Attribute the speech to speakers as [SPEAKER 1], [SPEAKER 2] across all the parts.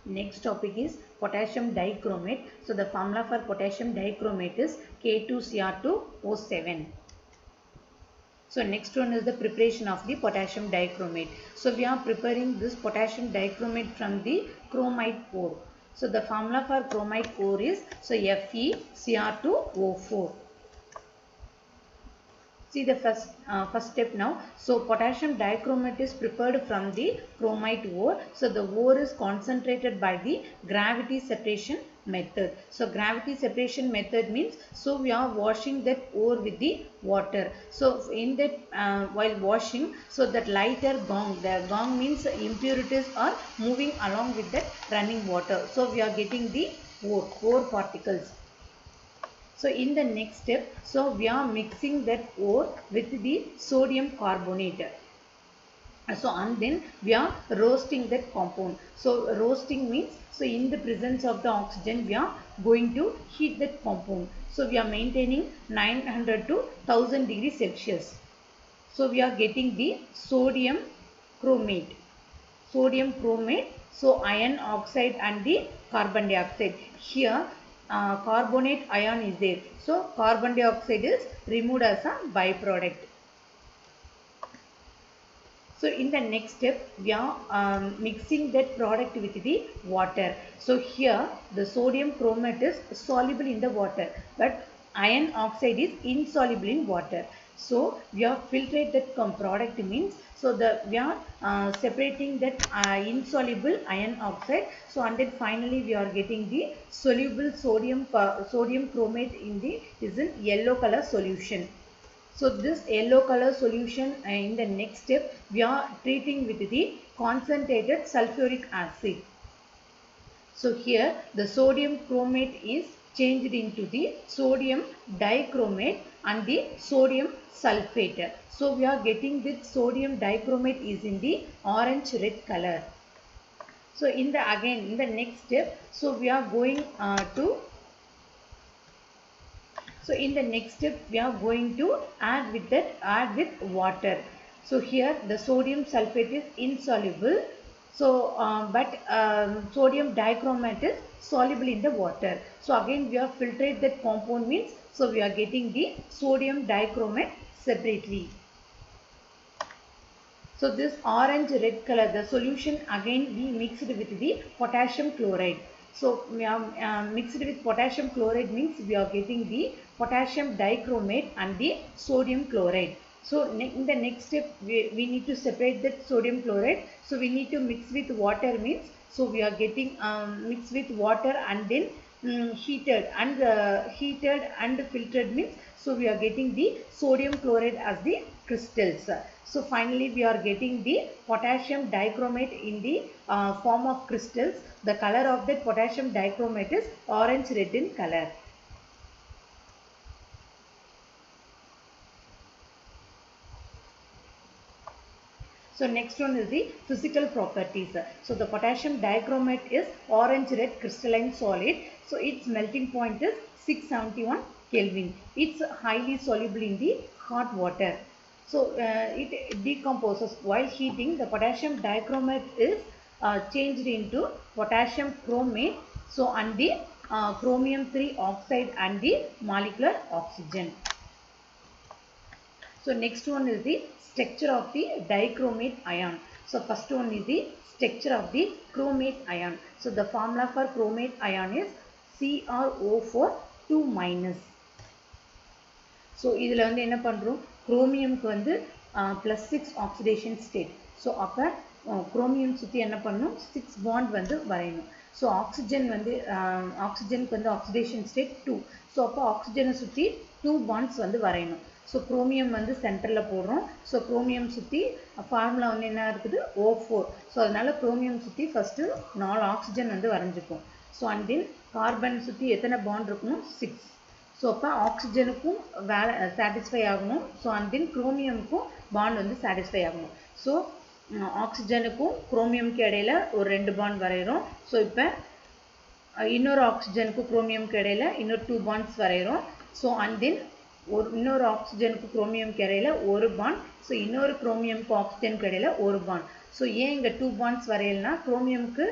[SPEAKER 1] Next topic is potassium dichromate. So the formula for potassium dichromate is K2Cr2O7. So next one is the preparation of the potassium dichromate. So we are preparing this potassium dichromate from the chromite ore. So the formula for chromite ore is FeCr2O4. See the first step now. So potassium dichromate is prepared from the chromite ore. So the ore is concentrated by the gravity separation method. So gravity separation method means, so we are washing that ore with the water. So in that while washing, so that lighter gong, the gong means impurities are moving along with that running water. So we are getting the ore particles. So in the next step, so we are mixing that ore with the sodium carbonate. So and then we are roasting that compound. So roasting means, so in the presence of the oxygen we are going to heat that compound. So we are maintaining 900 to 1000 degrees Celsius. So we are getting the sodium chromate. So iron oxide and the carbon dioxide. Here carbonate ion is there. So carbon dioxide is removed as a byproduct. So in the next step, we are mixing that product with the water. So here the sodium chromate is soluble in the water, but iron oxide is insoluble in water. So we are filtrate that product means, so we are separating that insoluble iron oxide. So and then finally we are getting the soluble sodium chromate in the is in yellow color solution. So this yellow color solution in the next step we are treating with the concentrated sulfuric acid. So here the sodium chromate is changed into the sodium dichromate and the sodium sulfate. So we are getting this sodium dichromate is in the orange red color. So in the next step, so we are going So in the next step we are going to add with water. So here the sodium sulfate is insoluble. So sodium dichromate is soluble in the water. So again we are filtrate that compound means, so we are getting the sodium dichromate separately. So this orange red color, the solution again we mixed with the potassium chloride. So we are mixed with potassium chloride means we are getting the potassium dichromate and the sodium chloride. So in the next step we need to separate that sodium chloride. So we need to mix with water means, so we are getting mixed with water and then heated and filtered means, so we are getting the sodium chloride as the crystals. So finally we are getting the potassium dichromate in the form of crystals. The color of that potassium dichromate is orange red in color. So next one is the physical properties. So the potassium dichromate is orange red crystalline solid. So its melting point is 671 Kelvin. It's highly soluble in the hot water. So it decomposes while heating. The potassium dichromate is changed into potassium chromate. So and the chromium 3 oxide and the molecular oxygen. So next one is the structure of the dichromate ion. So first one is the structure of the chromate ion. So the formula for chromate ion is CrO4 2-. So இதில வந்து என்ன பண்றோம், குரோமியம்க்கு வந்து +6 oxidation state. So அப்ப chromium சுத்தி என்ன பண்ணனும், 6 bond வந்து வரையணும். So oxygen வந்து oxygenக்கு வந்து oxidation state 2. So அப்ப oxygen சுத்தி 2 bonds வந்து வரையணும். So chromium வந்து சென்டர்ல போடுறோம். So chromium சுத்தி ஃபார்முலா வந்து என்ன இருக்குது, O4. So அதனால chromium சுத்தி ஃபர்ஸ்ட் 4 ஆக்ஸிஜன் வந்து வரைஞ்சுப்போம். So and then கார்பன் சுத்தி எத்தனை பாண்ட் இருக்கணும், 6. So அப்ப ஆக்ஸிஜனுக்கும் சாட்டிஸ்ஃபை ஆகணும். So and then chromiumக்கும் பாண்ட் வந்து சாட்டிஸ்ஃபை ஆகணும். So ஆக்ஸிஜனுக்கும் குரோமியம்க்கு இடையில ஒரு 2 பாண்ட் வரையறோம். So இப்ப இன்னொரு ஆக்ஸிஜனுக்கும் குரோமியம்க்கு இடையில இன்னொரு 2 பாண்ட்ஸ் வரையறோம். So and then இன்னொரு ஆக்ஸிஜனுக்கு குரோமியம்க்கு இடையில ஒரு பாண்ட். ஸோ இன்னொரு குரோமியம்க்கு ஆக்ஸிஜனுக்கு இடையில ஒரு பாண்ட். ஸோ ஏன் இங்கே 2 பாண்ட்ஸ் வரையலனா, குரோமியம்க்கு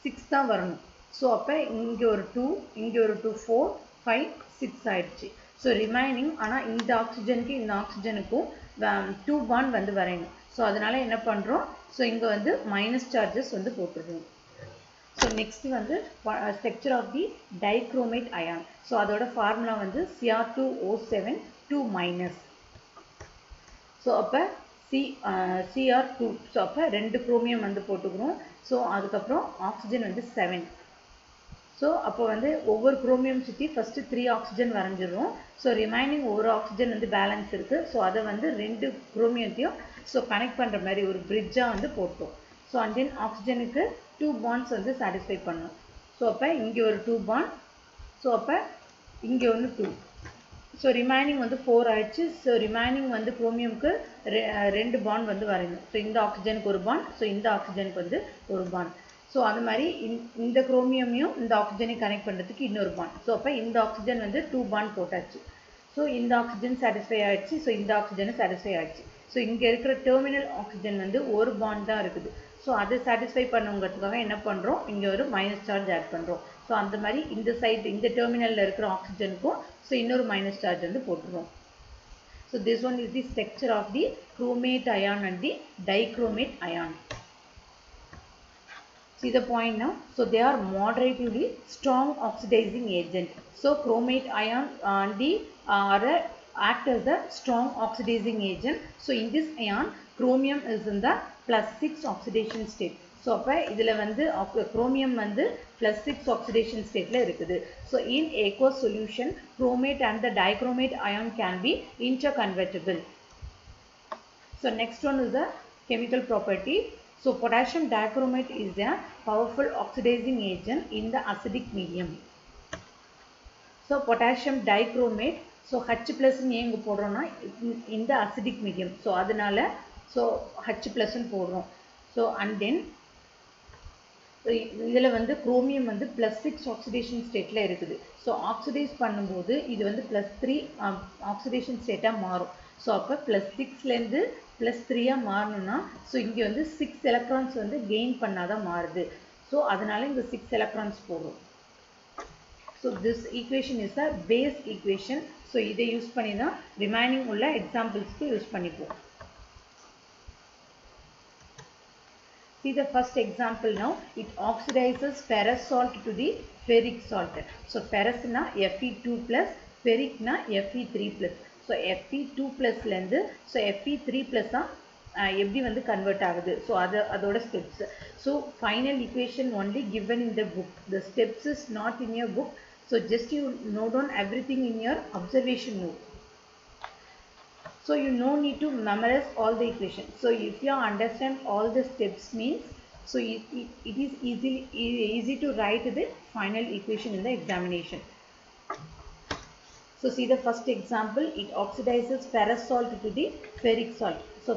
[SPEAKER 1] 6 தான் வரணும். ஸோ அப்போ இங்கே ஒரு 2, இங்கே ஒரு 2, 4, 5, 6 ஆயிடுச்சு. ஸோ ரிமைனிங் ஆனால் இந்த ஆக்சிஜனுக்கு இந்த ஆக்சிஜனுக்கும் 2 பாண்ட் வந்து வரையணும். ஸோ அதனால என்ன பண்ணுறோம், ஸோ இங்கே வந்து மைனஸ் சார்ஜஸ் வந்து போட்டுருவோம். ஸோ நெக்ஸ்ட் வந்து structure of the dichromate ion. So அதோட ஃபார்முலா வந்து Cr2O7 2-. ஸோ அப்போ Cr2, ஸோ அப்போ 2 குரோமியம் வந்து போட்டுக்கிறோம். ஸோ அதுக்கப்புறம் ஆக்சிஜன் வந்து 7. ஸோ அப்போ வந்து ஒவ்வொரு குரோமியம் சுற்றி ஃபஸ்ட்டு 3 ஆக்சிஜன் வரைஞ்சிடுறோம். ஸோ ரிமைனிங் ஒரு ஆக்சிஜன் வந்து பேலன்ஸ் இருக்குது. ஸோ அதை வந்து 2 குரோமியத்தையும் ஸோ கனெக்ட் பண்ணுற மாதிரி ஒரு பிரிட்ஜாக வந்து போட்டோம். ஸோ அண்ட் தென் ஆக்சிஜனுக்கு 2 பாண்ட்ஸ் வந்து சாட்டிஸ்ஃபை பண்ணணும். ஸோ அப்போ இங்கே ஒரு 2 பாண்ட், ஸோ அப்போ இங்கே வந்து 2. ஸோ ரிமைனிங் வந்து 4 ஆயிடுச்சு. ஸோ ரிமைனிங் வந்து குரோமியமுக்கு 2 பாண்ட் வந்து வரையணும். ஸோ இந்த ஆக்சிஜனுக்கு ஒரு பாண்ட், ஸோ இந்த ஆக்சிஜனுக்கு வந்து ஒரு பாண்ட். ஸோ அது மாதிரி இந்த குரோமியமையும் இந்த ஆக்சிஜனையும் கனெக்ட் பண்ணுறதுக்கு இன்னொரு பாண்ட். ஸோ அப்போ இந்த ஆக்சிஜன் வந்து 2 பாண்ட் போட்டாச்சு. ஸோ இந்த ஆக்சிஜன் சாட்டிஸ்ஃபை ஆயிடுச்சு. ஸோ இந்த ஆக்சிஜனும் சாட்டிஸ்ஃபை ஆயிடுச்சு. ஸோ இங்கே இருக்கிற டெர்மினல் ஆக்சிஜன் வந்து ஒரு பாண்ட் தான் இருக்குது. ஸோ அதை சாட்டிஸ்ஃபை பண்ணுங்கிறதுக்காக என்ன பண்ணுறோம், இங்கே ஒரு மைனஸ் சார்ஜ் ஆட் பண்ணுறோம். ஸோ அந்த மாதிரி இந்த சைடு இந்த டெர்மினலில் இருக்கிற ஆக்சிஜனுக்கும் ஸோ இன்னொரு மைனஸ் சார்ஜ் வந்து போட்டுருவோம். So this one is the structure of the chromate ion and the dichromate ion. See the point now. So they are moderately strong oxidizing agent. So chromate ion and the act as a strong oxidizing agent. So in this ion, chromium is in the +6 oxidation state. So அப்போ இதில் வந்து chromium வந்து +6 oxidation stateல இருக்குது. So in aqueous solution, chromate and the dichromate ion can be interconvertible. So next one is the chemical property. So potassium dichromate is a powerful oxidizing agent in the acidic medium. So potassium dichromate, so H plus ஏங்க போடுறோம்னா in the acidic medium. So அதனால so H plus போடுறோம். So and then இதில் வந்து chromium வந்து +6 oxidation ஸ்டேட்டில் இருக்குது. So oxidise பண்ணும்போது இது வந்து +3 ஆக்சிடேஷன் ஸ்டேட்டாக மாறும். ஸோ அப்போ +6லேருந்து +3 மாறணும்னா ஸோ இங்கே வந்து 6 எலக்ட்ரான்ஸ் வந்து கெயின் பண்ணாதான் மாறுது. ஸோ அதனால இங்கே 6 எலக்ட்ரான்ஸ் போடுறோம். So this equation is a base equation. So இதை யூஸ் பண்ணி தான் ரிமைனிங் உள்ள எக்ஸாம்பிள்ஸ்க்கு யூஸ் பண்ணிப்போம். See the first example now. It oxidizes ferrous salt to the ferric salt. So ferrous na Fe2+, ferric na Fe3+. So Fe2+ லேந்து so Fe3+ எப்படி வந்து convert ஆகுது. So அதோட steps. So final equation only given in the book. The steps is not in your book. So just you note down everything in your observation note. So you no need to memorize all the equations. So if you understand all the steps means, so it is easy to write the final equation in the examination. So see the first example. It oxidizes ferrous salt to the ferric salt. So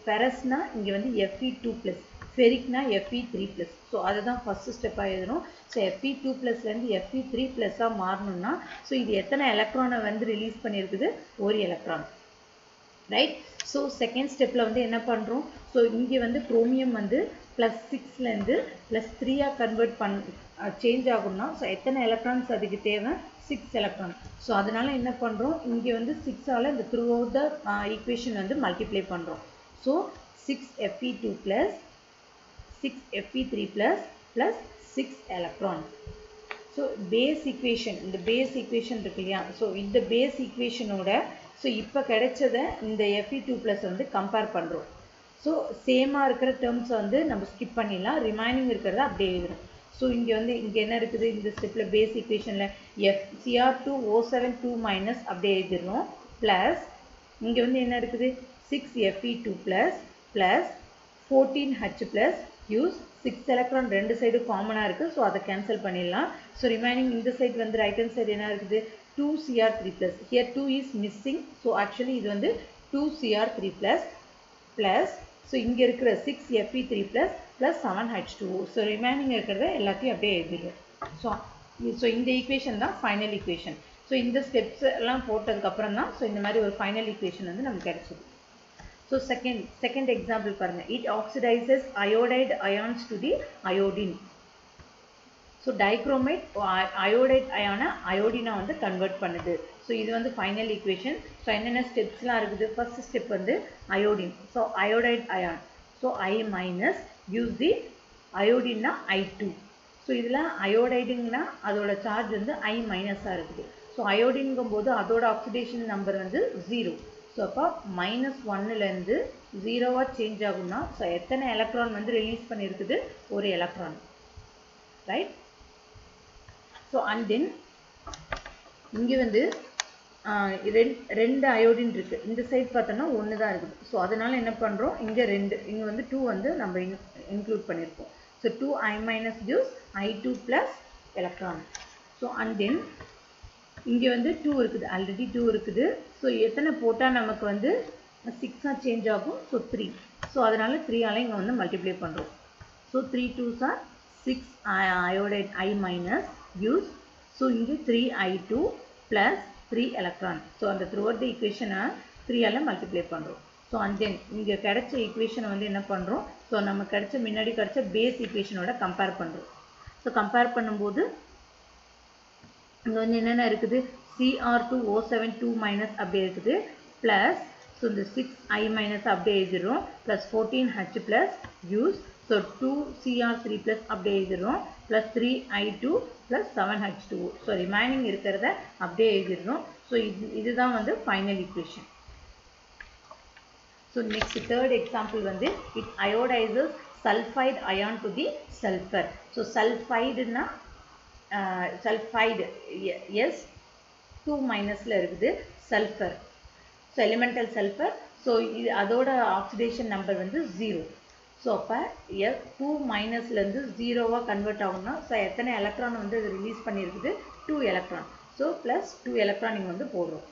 [SPEAKER 1] ferrous na inge vandu Fe2+, ferric na Fe3+. So adha first step ஆயிடும். So Fe2+ லேருந்து Fe3+ மாறணும்னா so இது எத்தனை எலக்ட்ரானை வந்து release பண்ணியிருக்குது, ஒரு electron. Right. So second ஸ்டெப்பில் வந்து என்ன பண்ணுறோம், ஸோ இங்கே வந்து குரோமியம் வந்து +6லேருந்து +3 கன்வெர்ட் சேஞ்ச் ஆகும்னா ஸோ எத்தனை எலக்ட்ரான்ஸ் அதுக்கு தேவை, 6 எலக்ட்ரான். ஸோ அதனால் என்ன பண்ணுறோம், இங்கே வந்து 6ஆல் இந்த த்ரூ அவுட் த ஈக்குவேஷன் வந்து மல்டிப்ளை பண்ணுறோம். So 6Fe2+, 6Fe3+, + 6 electron. So base equation, இந்த பேஸ் ஈக்குவேஷன் இருக்கு இல்லையா, ஸோ இந்த பேஸ் ஈக்குவேஷனோட ஸோ இப்போ கிடைச்சதை இந்த Fe2+ வந்து கம்பேர் பண்ணுறோம். ஸோ சேமாக இருக்கிற டேர்ம்ஸை வந்து நம்ம ஸ்கிப் பண்ணிடலாம், ரிமைனிங் இருக்கிறத அப்படியே எழுதுறோம். ஸோ இங்கே வந்து இங்கே என்ன இருக்குது, இந்த ஸ்டெப்பில் பேஸ் ஈக்குவேஷனில் Cr2O7 2- அப்படியே எழுதிடுறோம். ப்ளஸ் இங்கே வந்து என்ன இருக்குது, 6Fe2+ + 14H+ யூஸ் 6 எலக்ட்ரான் ரெண்டு சைடு காமனாக இருக்குது. ஸோ அதை கேன்சல் பண்ணிடலாம். ஸோ ரிமைனிங் இந்த சைடு வந்து ரைட் ஹேண்ட் சைடு என்ன இருக்குது, 2Cr3+. Here 2 is missing. So actually இது வந்து 2Cr3+ plus so இங்க இருக்கிற 6Fe3+ plus 7H2O. So remaining இருக்கிறத எல்லாத்தையும் அப்படியே எழுதிடுறோம். So இந்த ஈக்குவேஷன் தான் ஃபைனல் ஈக்குவேஷன். ஸோ இந்த ஸ்டெப்ஸ் எல்லாம் போட்டதுக்கப்புறம் தான் ஸோ இந்த மாதிரி ஒரு ஃபைனல் ஈக்குவேஷன் வந்து நமக்கு கிடைச்சது. ஸோ செகண்ட் எக்ஸாம்பிள் பாருங்கள். It oxidizes iodide ions to the iodine. So dichromate iodide அயான அயோடினா வந்து கன்வெர்ட் பண்ணுது. ஸோ இது வந்து ஃபைனல் ஈக்குவேஷன். ஸோ என்னென்ன ஸ்டெப்ஸ்லாம் இருக்குது? ஃபர்ஸ்ட் ஸ்டெப் வந்து iodine. So iodide ion. So I minus use the அயோடின்னா I2. ஸோ இதில் அயோடைடுங்கன்னா அதோட சார்ஜ் வந்து I மைனஸாக இருக்குது. ஸோ அயோடின்கும் போது அதோட ஆக்சிடேஷன் நம்பர் வந்து 0. ஸோ அப்போ -1லேருந்து 0வாக சேஞ்ச் ஆகும்னா ஸோ எத்தனை எலக்ட்ரான் வந்து ரிலீஸ் பண்ணியிருக்குது? ஒரு electron, right? So and then இங்கே வந்து ரெண்டு அயோடின் இருக்குது. இந்த சைட் பார்த்தோன்னா ஒன்று தான் இருக்குது. ஸோ அதனால் என்ன பண்ணுறோம்? இங்கே இங்கே வந்து 2 வந்து நம்ம இன்க்ளூட் பண்ணியிருக்கோம். So 2I minus gives I2 plus electron. So and then இங்கே வந்து 2 இருக்குது, ஆல்ரெடி 2 இருக்குது. ஸோ எத்தனை போட்டால் நமக்கு வந்து 6ஆக சேஞ்ச் ஆகும்? ஸோ 3. ஸோ அதனால் 3ஆல் இங்கே வந்து மல்டிப்ளை பண்ணுறோம். So 3 2s are 6 iodide I minus gives. So இங்கே 3I2 ப்ளஸ் 3 எலக்ட்ரான். ஸோ அந்த த்ரூஅவுட் த ஈக்குவேஷனை 3ஆல் மல்டிப்ளை பண்ணுறோம். ஸோ அண்ட் தென் இங்கே கிடைச்ச ஈக்குவேஷனை வந்து என்ன பண்ணுறோம்? ஸோ நம்ம முன்னாடி கிடைச்ச பேஸ் ஈக்குவேஷனோட கம்பேர் பண்ணுறோம். ஸோ கம்பேர் பண்ணும்போது இங்கே வந்து என்னென்ன இருக்குது? Cr2O7 2- அப்படியே இருக்குது, ப்ளஸ் ஸோ இந்த 6I மைனஸ் அப்படியே எழுதிடுறோம், plus 14H plus use. So 2Cr3 plus அப்படியே எழுதிடுறோம், plus 3I2 plus 7H2O. So remaining இருக்கிறத அப்படியே எழுதிடுறோம். ஸோ இதுதான் வந்து final equation. So next third example வந்து it oxidises sulphide ion to the sulphur. So சல்ஃபைடுனா சல்ஃபைடு S2- இருக்குது, sulphur. So elemental sulphur. So இது அதோட ஆக்சிடேஷன் நம்பர் வந்து 0. ஸோ அப்போ S2- 0வாக கன்வெர்ட் ஆகும்னா ஸோ எத்தனை எலக்ட்ரான் வந்து இது ரிலீஸ் பண்ணியிருக்குது? 2 எலக்ட்ரான். ஸோ ப்ளஸ் 2 எலக்ட்ரான் இங்கே வந்து போடுறோம்.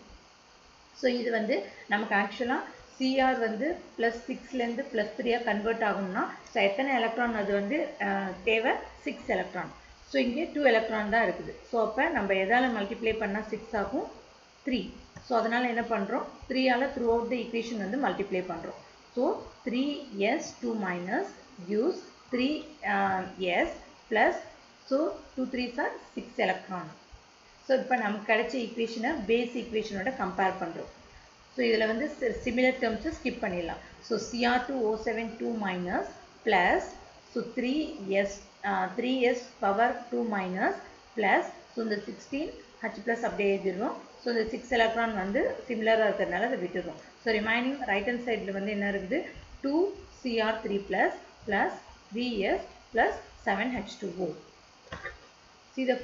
[SPEAKER 1] ஸோ இது வந்து நமக்கு ஆக்சுவலாக Cr வந்து ப்ளஸ் 6லேருந்து ப்ளஸ் 3ஆக கன்வெர்ட் ஆகும்னா ஸோ எத்தனை எலக்ட்ரான் அது வந்து தேவை? 6 எலக்ட்ரான். ஸோ இங்கே 2 எலக்ட்ரான் தான் இருக்குது. ஸோ அப்போ நம்ம எதால் மல்டிப்ளை பண்ணால் 6 ஆகும்? 3. ஸோ அதனால் என்ன பண்ணுறோம்? 3ஆல் த்ரூ அவுட் த ஈக்குவேஷன் வந்து மல்டிப்ளை பண்ணுறோம். So 3s2- gives 3s plus so 2 3s are 6 electron. So இப்போ நமக்கு கிடைச்ச ஈக்குவேஷனை பேஸ் ஈக்குவேஷனோட கம்பேர் பண்ணுறோம். ஸோ இதில் வந்து சிமிலர் டேர்ம்ஸை ஸ்கிப் பண்ணிடலாம். So Cr2O7 2- plus so 3s power 2- plus so இந்த 16H ப்ளஸ் அப்படியே எழுதிடுவோம். ஸோ இந்த 6 எலக்ட்ரான் வந்து சிமிலராக இருக்கிறதுனால அதை விட்டுடுவோம். ஸோ ரிமைனிங் ரைட் ஹேண்ட் சைடில் வந்து என்ன இருக்குது? 2Cr3 plus 3s plus 7H2O. See the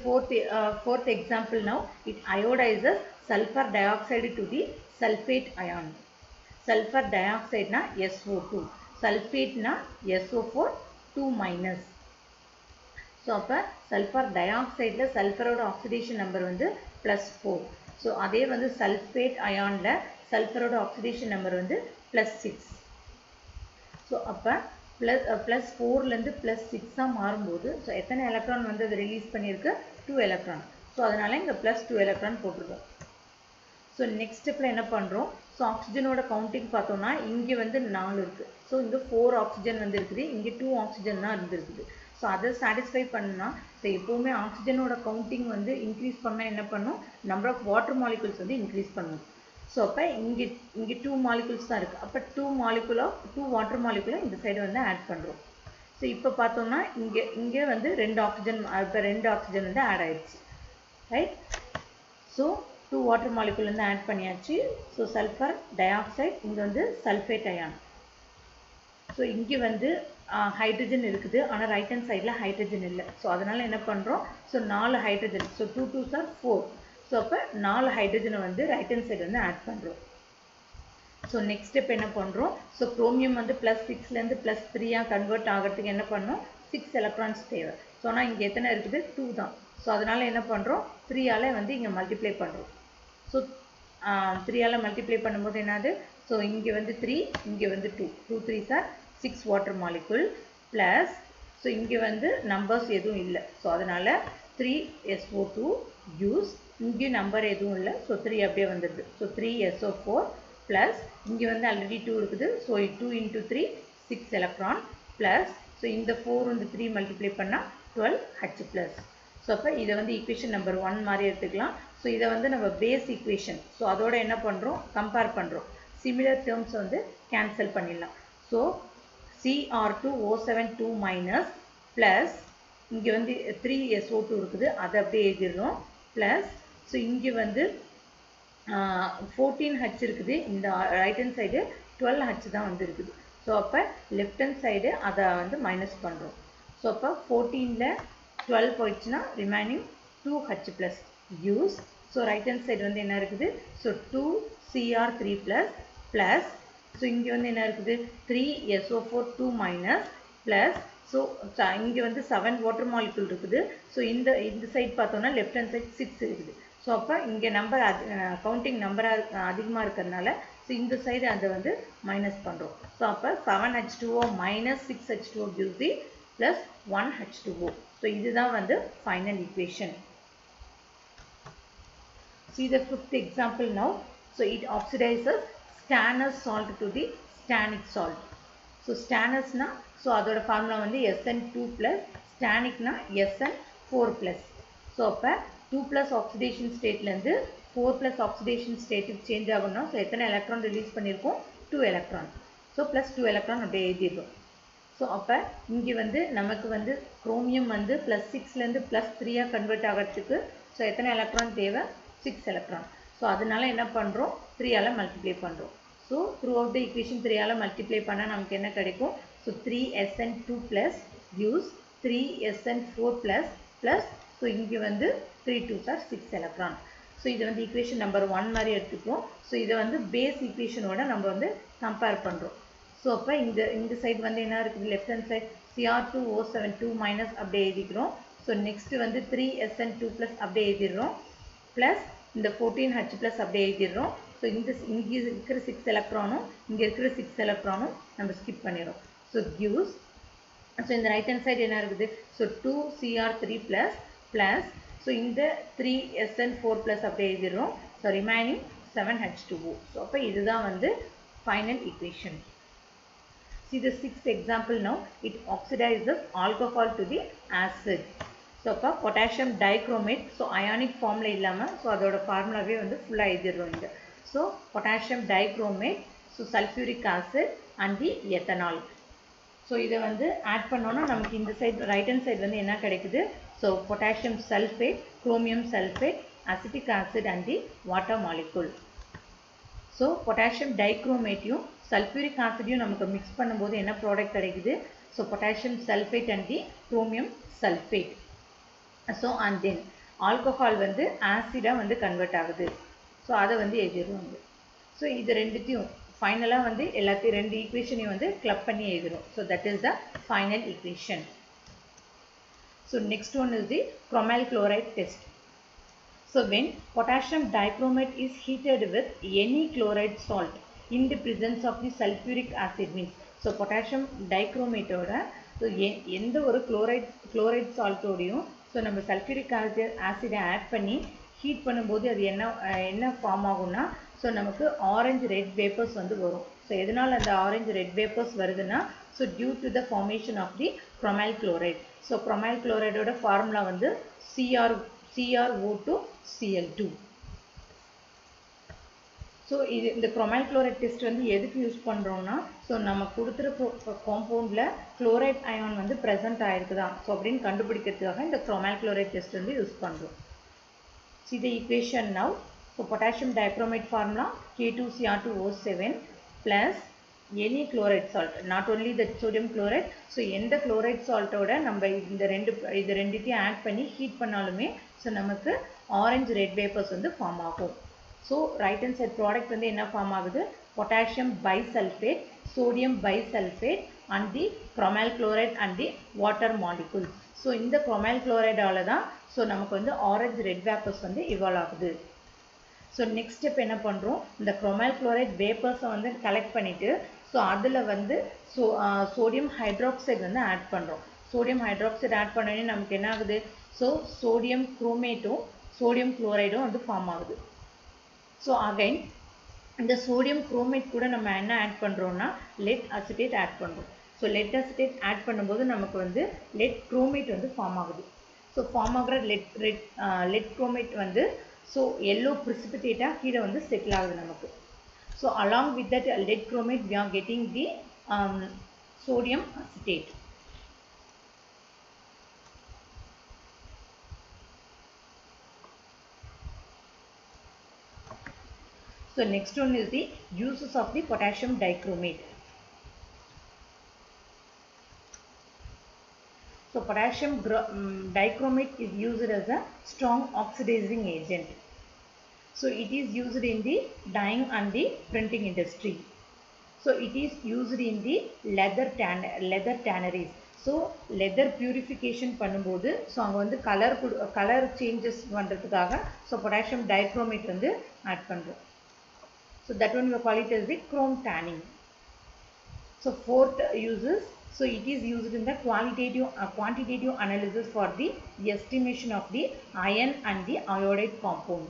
[SPEAKER 1] fourth example now. It iodizes sulfur dioxide to the sulfate ion. Sulfur dioxide na SO2, sulfate na SO4 2-. So அப்போ sulfur dioxide ல sulfurோட oxidation number வந்து +4. So அதே வந்து sulfate ion ல sulfurோட oxidation number வந்து +6. So அப்போ +4லேருந்து +6ஆக மாறும்போது so எத்தனை எலக்ட்ரான் வந்து அது ரிலீஸ் பண்ணியிருக்கு? 2 எலக்ட்ரான். ஸோ அதனால் இங்கே +2 எலக்ட்ரான் போட்டிருக்கோம். ஸோ நெக்ஸ்ட் ஸ்டெப்பில் என்ன பண்ணுறோம்? ஸோ ஆக்சிஜனோட கவுண்டிங் பார்த்தோம்னா இங்கே வந்து 4 இருக்குது. ஸோ இங்கே 4 ஆக்சிஜன் வந்து இருக்குது, இங்கே 2 ஆக்சிஜன் தான் இருந்துருக்குது. ஸோ அதை சாட்டிஸ்ஃபை பண்ணால் ஸோ எப்போவுமே ஆக்சிஜனோட கவுண்டிங் வந்து இன்க்ரீஸ் பண்ணால் என்ன பண்ணும்? நம்பர் ஆஃப் வாட்டர் மாலிகுல்ஸ் வந்து இன்க்ரீஸ் பண்ணும். ஸோ அப்போ இங்கே 2 மாலிகுல்ஸ் தான் இருக்குது. அப்போ 2 வாட்டர் மாலிகுலை இந்த சைடு வந்து ஆட் பண்ணுறோம். ஸோ இப்போ பார்த்தோம்னா இங்கே வந்து 2 ஆக்சிஜன், இப்போ 2 ஆக்சிஜன் வந்து ஆட் ஆயிடுச்சு, ரைட்? ஸோ 2 வாட்டர் மாலிகுல் வந்து ஆட் பண்ணியாச்சு. ஸோ சல்ஃபர் டை ஆக்சைடு, இங்கே வந்து சல்ஃபேட் அயான். ஸோ இங்கே வந்து ஹைட்ரஜன் இருக்குது, ஆனால் ரைட் ஹேண்ட் சைடில் ஹைட்ரஜன் இல்லை. ஸோ அதனால் என்ன பண்ணுறோம்? So 4 hydrogen, so 2 2s are 4. So அப்போ 4 ஹைட்ரஜனை வந்து ரைட் ஹேண்ட் சைடு வந்து ஆட் பண்ணுறோம். ஸோ நெக்ஸ்ட் ஸ்டெப் என்ன பண்ணுறோம்? ஸோ குரோமியம் வந்து +6லேருந்து +3ஆக கன்வெர்ட் ஆகிறதுக்கு என்ன பண்ணோம்? 6 எலக்ட்ரான்ஸ் தேவை. ஸோ ஆனால் இங்கே எத்தனை இருக்குது? 2 தான். ஸோ அதனால் என்ன பண்ணுறோம்? 3ஆல் வந்து இங்கே மல்டிப்ளை பண்ணுறோம். ஸோ 3ஆல் மல்டிப்ளை பண்ணும்போது என்னது? ஸோ இங்கே வந்து 3, இங்கே வந்து 2, 2 3s are 6 water molecule plus so இங்கே வந்து நம்பர்ஸ் எதுவும் இல்லை. ஸோ அதனால் 3SO2 யூஸ், இங்கே நம்பர் எதுவும் இல்லை. ஸோ 3 அப்படியே வந்துடுது. ஸோ 3SO4 ப்ளஸ் இங்கே வந்து ஆல்ரெடி 2 இருக்குது. ஸோ 2 × 3 6 எலக்ட்ரான் ப்ளஸ் ஸோ இந்த 4 இந்த 3 மல்டிப்ளை பண்ணால் 12H ப்ளஸ். ஸோ அப்போ இதை வந்து ஈக்குவேஷன் நம்பர் 1 மாதிரி எடுத்துக்கலாம். ஸோ இதை வந்து நம்ம பேஸ் ஈக்குவேஷன், ஸோ அதோட என்ன பண்ணுறோம், கம்பேர் பண்ணுறோம். சிமிலர் டேர்ம்ஸ் வந்து கேன்சல் பண்ணிடலாம். ஸோ Cr2O72 மைனஸ் ப்ளஸ் இங்கே வந்து 3SO2 இருக்குது, அதை அப்படியே எழுதிடுறோம். ப்ளஸ் ஸோ இங்கே வந்து 14H இருக்குது, இந்த ரைட் ஹேண்ட் சைடு 12H தான் வந்து இருக்குது. ஸோ அப்போ லெஃப்ட் ஹேண்ட் சைடு அதை வந்து மைனஸ் பண்ணுறோம். ஸோ அப்போ 14ல் 12 போயிடுச்சுன்னா remaining 2H plus use. So right hand side வந்து என்ன இருக்குது, so 2Cr3 plus plus so இங்கே வந்து என்ன இருக்குது 3SO4 2 மைனஸ் ப்ளஸ் ஸோ இங்கே வந்து 7 வாட்டர் மாலிக்யூல் இருக்குது. ஸோ இந்த சைட் பார்த்தோன்னா லெஃப்ட் ஹேண்ட் சைட் 6 இருக்குது. ஸோ அப்போ இங்கே நம்பர் கவுண்டிங் நம்பராக அதிகமாக இருக்கிறதுனால ஸோ இந்த சைடு அதை வந்து மைனஸ் பண்ணுறோம். ஸோ அப்போ 7H2O minus 6H2O gives the plus 1H2O. So இதுதான் வந்து final equation. See the fifth example now. So it oxidizes stannous salt to the stannic salt. So stannous na, so அதோட formula வந்து SN2 plus, stannic na SN4 plus. So அப்ப 2 plus oxidation state லந்து 4 plus oxidation state change ஆகும்னா, so எத்தனை electron release பண்ணிருக்கோம், 2 electron. So plus 2 electron அப்படியே எழுதிடுறோம். So அப்போ இங்கே வந்து நமக்கு வந்து குரோமியம் வந்து +6 லேருந்து +3 கன்வெர்ட் ஆகிறதுக்கு ஸோ எத்தனை எலக்ட்ரான் தேவை, 6 எலக்ட்ரான். ஸோ அதனால என்ன பண்ணுறோம், 3ஆல் மல்டிப்ளை பண்ணுறோம். So throughout the equation 3ஆல் மல்டிப்ளை பண்ணால் நமக்கு என்ன கிடைக்கும், so 3SN2 plus use 3SN4 plus plus so இங்கே வந்து 3 2s are 6 எலக்ட்ரான். ஸோ இது வந்து ஈக்குவேஷன் நம்பர் 1 மாதிரி எடுத்துக்கிறோம். ஸோ இதை வந்து பேஸ் ஈக்குவேஷனோட நம்ம வந்து கம்பேர் பண்ணுறோம். ஸோ அப்போ இந்த சைடு வந்து என்ன இருக்குது, left hand side Cr2O72 minus அப்படியே எழுதிக்கிறோம். ஸோ நெக்ஸ்ட் வந்து 3SN2 ப்ளஸ் அப்படியே எழுதிடுறோம். ப்ளஸ் இந்த 14H ப்ளஸ் அப்படியே எழுதிடுறோம். ஸோ இங்கே இருக்கிற 6 எலக்ட்ரானும் இங்கே இருக்கிற 6 எலக்ட்ரானும் நம்ம ஸ்கிப் பண்ணிடுறோம். ஸோ கிவ்ஸ், ஸோ இந்த ரைட் ஹேண்ட் சைடு என்ன இருக்குது, so 2Cr3 plus plus so இந்த 3SN4 ப்ளஸ் அப்படியே எழுதிடுறோம். So remaining 7H2O. ஸோ அப்போ இதுதான் வந்து final equation. See the sixth example now. It oxidizes alcohol to the acid. So potassium dichromate. So ionic formula illama. So adoda formula ve vandu full எழுதிறோம் இங்க. So potassium dichromate, so sulfuric acid and the ethanol. So இத வந்து add பண்ணோம்னா நமக்கு இந்த side right hand side வந்து என்ன கிடைக்குது, so potassium sulfate, chromium sulfate, acetic acid and the water molecule. So potassium dichromate sulfuric acid நமக்கு mix பண்ணும்போது என்ன ப்ராடக்ட் கிடைக்குது, so potassium sulfate and the chromium sulfate. So and then alcohol வந்து ஆசிடா வந்து convert ஆகுது. so அதை வந்து எழுதிடுவோம். so இது ரெண்டுத்தையும் ஃபைனலாக வந்து எல்லாத்தையும் ரெண்டு ஈக்குவேஷனையும் வந்து கிளப் பண்ணி எழுதிடும். so that is the final equation. so next one is the chromal chloride test. So when potassium dichromate is heated with any chloride salt in the presence of the sulfuric acid means, so potassium dichromate oda so எந்த ஒரு chloride salt ஓடியும் so நம்ம sulfuric acid add பண்ணி heat பண்ணும்போது அது என்ன form ஆகும்னா, so நமக்கு orange red vapours வந்து வரும். so எதனால அந்த ஆரஞ்சு ரெட் வேப்பர்ஸ் வருதுன்னா, so due to the formation of the chromal chloride. so chromal chloride ஓட ஃபார்முலா வந்து CrO2Cl2. ஸோ இந்த chromal chloride டெஸ்ட் வந்து எதுக்கு யூஸ் பண்ணுறோம்னா, ஸோ நம்ம கொடுத்துருக்க காம்பவுண்டில் குளோரைட் அயான் வந்து ப்ரெசென்ட் ஆகிருக்குதா ஸோ அப்படின்னு கண்டுபிடிக்கிறதுக்காக இந்த chromal chloride டெஸ்ட் வந்து யூஸ் பண்ணுறோம். See the equation now. So potassium dichromate formula K2Cr2O7 plus any chloride salt, not only the sodium chloride. so எந்த chloride salt ஓட நம்ம இது ரெண்டுத்தையும் ஆட் பண்ணி ஹீட் பண்ணாலுமே ஸோ நமக்கு ஆரஞ்சு ரெட் வேப்பர்ஸ் வந்து ஃபார்ம் ஆகும். So right hand side product வந்து என்ன ஃபார்ம் ஆகுது, potassium bisulphate, sodium bisulphate and the chromal chloride and the water molecule. So இந்த chromal chlorideால தான் ஸோ நமக்கு வந்து ஆரஞ்சு ரெட் வேப்பர்ஸ் வந்து இவால்வ் ஆகுது. ஸோ நெக்ஸ்ட் ஸ்டெப் என்ன பண்ணுறோம், இந்த chromal chloride வேப்பர்ஸை வந்து கலெக்ட் பண்ணிவிட்டு ஸோ அதில் வந்து சோடியம் ஹைட்ராக்சைடு வந்து ஆட் பண்ணுறோம். சோடியம் ஹைட்ராக்சைடு ஆட் பண்ணோடனே நமக்கு என்ன ஆகுது, ஸோ சோடியம் குரோமேட்டும் சோடியம் குளோரைடும் வந்து ஃபார்ம் ஆகுது. ஸோ அகைன் இந்த சோடியம் குரோமேட் கூட நம்ம என்ன ஆட் பண்ணுறோம்னா லெட் அசிட்டேட் ஆட் பண்ணுறோம். ஸோ லெட் அசிட்டேட் ஆட் பண்ணும்போது நமக்கு வந்து லெட் குரோமேட் வந்து ஃபார்ம் ஆகுது. So form ஆகிற lead chromate வந்து so yellow precipitate கீழே வந்து settle ஆகுது நமக்கு. So along with that lead chromate we are getting the sodium acetate. So next one is the uses of the potassium dichromate. So potassium dichromate is used as a strong oxidizing agent. So it is used in the dyeing and the printing industry. So it is used in the leather tanneries. So leather purification பண்ணும்போது so அங்க வந்து color changes பண்றதுக்காக so potassium dichromate வந்து add பண்றோம். So that one we call it as the chrome tanning. So fourth uses, so it is used in the quantitative analysis for the estimation of the iron and the iodide compound.